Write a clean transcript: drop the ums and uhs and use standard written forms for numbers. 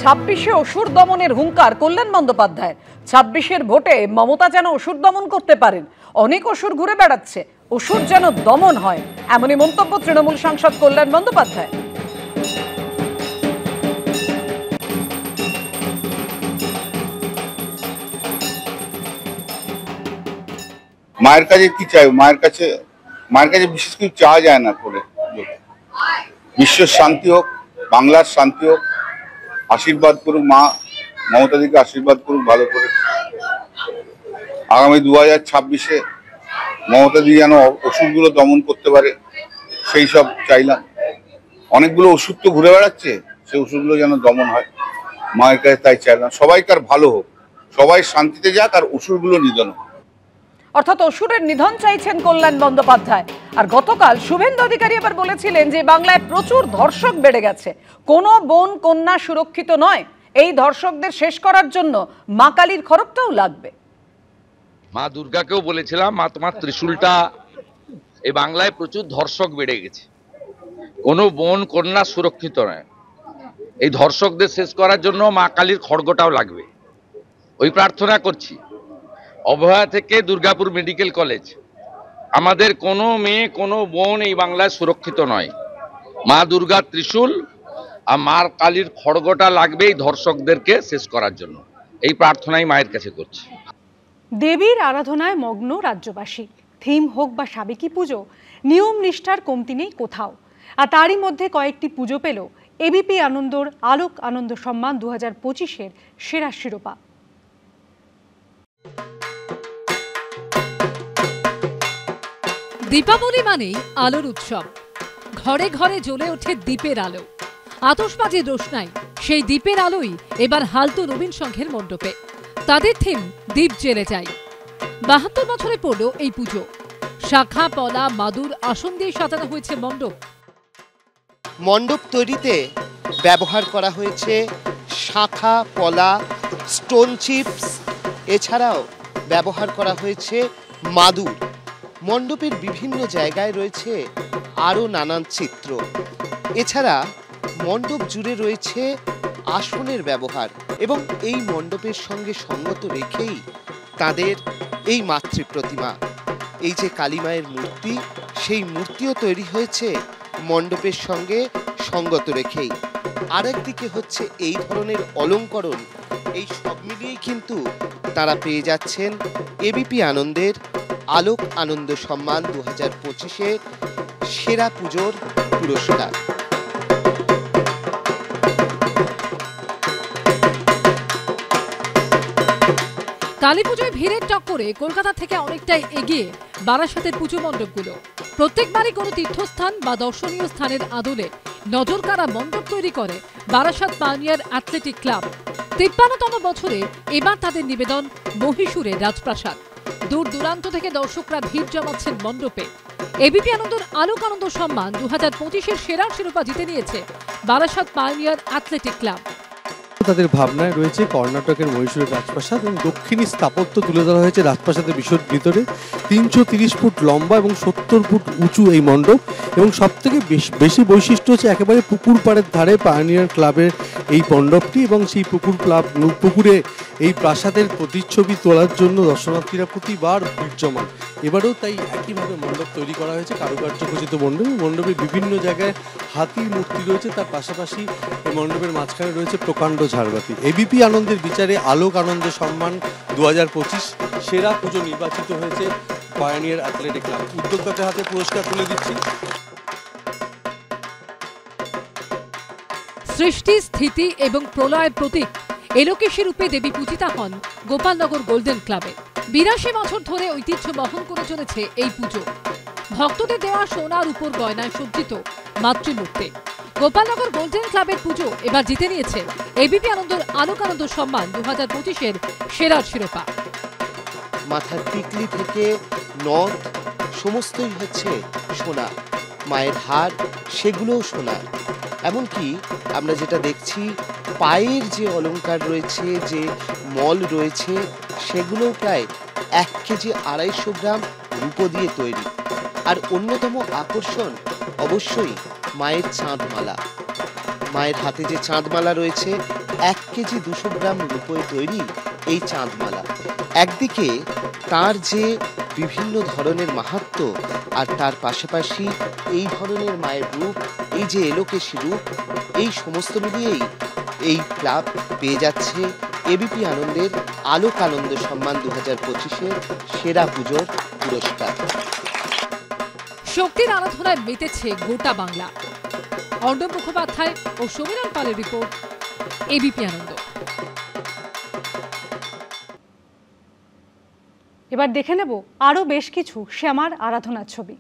26-এ অসুর দমনের হুঙ্কার কল্যাণ বন্দ্যোপাধ্যায়। 26-এর ভোটে মমতা যেন অসুর দমন করতে পারেন। অনেক অসুর ঘুরে বেড়াচ্ছে, অসুর যেন দমন হয়, এমনই মন্তব্য তৃণমূল সাংসদ কল্যাণ বন্দ্যোপাধ্যায়। মায়ের কাছে কি চাই? মায়ের কাছে বিশেষ কিছু চাওয়া যায় না। করে বিশ্বের শান্তি হোক, বাংলার শান্তি হোক, আশীর্বাদ করুক মা, মমতা দিকে আশীর্বাদ করুক ভালো করে। আগামী 2026-এ মমতা দি যেন ওষুধগুলো দমন করতে পারে, সেই সব চাইলাম। অনেকগুলো ওষুধ তো ঘুরে বেড়াচ্ছে, সেই ওষুধগুলো যেন দমন হয়, মায়ের কাছে তাই চাইলাম। সবাইকার ভালো হোক, সবাই শান্তিতে যাক, আর ওষুধগুলো নিধন হোক। অর্থাৎ অসুরের নিধন চাইছেন কল্যাণ বন্দ্যোপাধ্যায়। আর গতকাল শুভেন্দু অধিকারী এবার বলেছিলেন যে বাংলায় প্রচুর ধর্ষক বেড়ে গেছে, কোনো বোন কন্যা সুরক্ষিত নয়। এই ধর্ষকদের শেষ করার জন্য মা কালীর খড়গটাও লাগবে। মা দুর্গাকেও বলেছিলাম, মা তোমার ত্রিশূলটা, এই বাংলায় প্রচুর ধর্ষক বেড়ে গেছে, কোনো বোন কন্যা সুরক্ষিত নয়। এই ধর্ষকদের শেষ করার জন্য মা কালীর খড়গটাও লাগবে। ওই প্রার্থনা করছি। অভয়া থেকে দুর্গাপুর মেডিকেল কলেজ, আমাদের কোনো মেয়ে কোনো বোন এই বাংলায় সুরক্ষিত নয়। মা দুর্গার ত্রিশূল আর মা কালীর খড়গটা লাগবে এই ধর্ষকদেরকে শেষ করার জন্য। এই প্রার্থনাই মায়ের কাছে করছি। দেবীর আরাধনায় মগ্ন রাজ্যবাসী। থিম হোক বা সাবেকি পুজো, নিয়ম নিষ্ঠার কমতি নেই কোথাও। আর তারই মধ্যে কয়েকটি পুজো পেল এবিপি আনন্দর আলোক আনন্দ সম্মান 2025-এর সেরা শিরোপা। দীপাবলি মানেই আলোর উৎসব। ঘরে ঘরে জ্বলে ওঠে দ্বীপের আলো, আতশবাজির রোশনাই। সেই দ্বীপের আলোই এবার হালতু নবীন সংঘের মণ্ডপে। তাদের থিম দ্বীপ জেলে যায়। 72 বছরে পড়ল এই পুজো। শাখা পলা মাদুর আসন দিয়ে সাজানো হয়েছে মণ্ডপ। মণ্ডপ তৈরিতে ব্যবহার করা হয়েছে শাখা পলা, স্টোন চিপস, এছাড়াও ব্যবহার করা হয়েছে মাদুর। মণ্ডপের বিভিন্ন জায়গায় রয়েছে আরও নানান চিত্র। এছাড়া মণ্ডপ জুড়ে রয়েছে আসনের ব্যবহার, এবং এই মণ্ডপের সঙ্গে সঙ্গত রেখেই তাদের এই মাতৃ প্রতিমা, এই যে কালীমায়ের মূর্তি, সেই মূর্তিও তৈরি হয়েছে মণ্ডপের সঙ্গে সঙ্গত রেখেই। আরেকদিকে হচ্ছে এই ধরনের অলঙ্করণ। এই সব মিলিয়েই কিন্তু তারা পেয়ে যাচ্ছেন এবিপি আনন্দের আলোক আনন্দ সম্মান 2025-এর সেরা পুজোর পুরস্কার। কালী পুজোয় ভিড়ের টক্করে কলকাতা থেকে অনেকটাই এগিয়ে বারাসাতের পুজো মণ্ডপগুলো। প্রত্যেকবারই কোনো তীর্থস্থান বা দর্শনীয় স্থানের আদলে নজর কাড়া মণ্ডপ তৈরি করে বারাসাত পাইওনিয়ার অ্যাথলেটিক ক্লাব। 53তম বছরে এবার তাদের নিবেদন মহীশূরের রাজপ্রাসাদ। দূর দূরান্ত থেকে দর্শকরা ভিড় জমাচ্ছেন মণ্ডপে। এবিপি আনন্দর আলোক আনন্দ সম্মান 2025-এর সেরা শিরোপা জিতে নিয়েছে বারাসাত পাইওনিয়ার অ্যাথলেটিক ক্লাব। তাদের ভাবনায় রয়েছে কর্ণাটকের মহীশূরের রাজপ্রাসাদ, এবং দক্ষিণী স্থাপত্য তুলে ধরা হয়েছে রাজপ্রাসাদের ভিতরে। 330 ফুট লম্বা এবং 70 ফুট উঁচু এই মণ্ডপ, এবং সবথেকে বেশি বৈশিষ্ট্য হচ্ছে একেবারে পুকুর পাড়ের ধারে পাইওনিয়ার ক্লাবের এই মণ্ডপটি, এবং সেই পুকুরে এই প্রাসাদের প্রতিচ্ছবি তোলার জন্য দর্শনার্থীরা প্রতিবার ভিড় জমান। এবারেও তাই একইভাবে মণ্ডপ তৈরি করা হয়েছে, কারুকার্য খচিত মণ্ডপ। মণ্ডপের বিভিন্ন জায়গায় হাতির মূর্তি রয়েছে, তার পাশাপাশি এই মণ্ডপের মাঝখানে রয়েছে প্রকাণ্ড ঝাড়বাতি। এবিপি আনন্দের বিচারে আলোক আনন্দ সম্মান 2025 সেরা পুজো নির্বাচিত হয়েছে পাইওনিয়ার অ্যাথলেটিক ক্লাব। উদ্যোক্তাদের হাতে পুরস্কার তুলে দিচ্ছি। সৃষ্টি, স্থিতি এবং প্রলয়ের প্রতীক এলোকেশী রূপে দেবী পূজিতা হন গোপালনগর গোল্ডেন ক্লাবে। 82 বছর ধরে ঐতিহ্য বহন করে চলেছে এই পুজো। ভক্তদের দেওয়া সোনার উপর গয়নায় সজ্জিত মাতৃমূর্তি। গোপালনগর গোল্ডেন ক্লাবের পুজো এবার জিতে নিয়েছে এবিপি আনন্দর আলোক আনন্দ সম্মান 2025-এর সেরা শিরোপা। মাথার টিকলি থেকে নথ সমস্তই হচ্ছে সোনা, মায়ের হার সেগুলোও সোনার। এমনকি আমরা যেটা দেখছি, পায়ের যে অলংকার রয়েছে, যে মল রয়েছে, সেগুলোও প্রায় 1 কেজি 250 গ্রাম রূপো দিয়ে তৈরি। আর অন্যতম আকর্ষণ অবশ্যই মায়ের চাঁদমালা। মায়ের হাতে যে চাঁদমালা রয়েছে 1 কেজি 200 গ্রাম রূপোয় তৈরি এই চাঁদমালা, একদিকে তার যে বিভিন্ন ধরনের মাহাত্ম্য, আর তার পাশাপাশি এই ধরনের মায়ের রূপ, এই যে এলোকেশী রূপ, এই সমস্ত মিলিয়েই এই ক্লাব পেয়ে যাচ্ছে এবিপি আনন্দের আলোক আনন্দ সম্মান 2025-এর সেরা পুজোর পুরস্কার। শক্তির আরাধনায় মেতেছে গোটা বাংলা। অর্ণব মুখোপাধ্যায় ও সমীরণ পালের রিপোর্ট, এবিপি আনন্দ। এবার দেখে নেব আরও বেশ কিছু শ্যামার আরাধনার ছবি।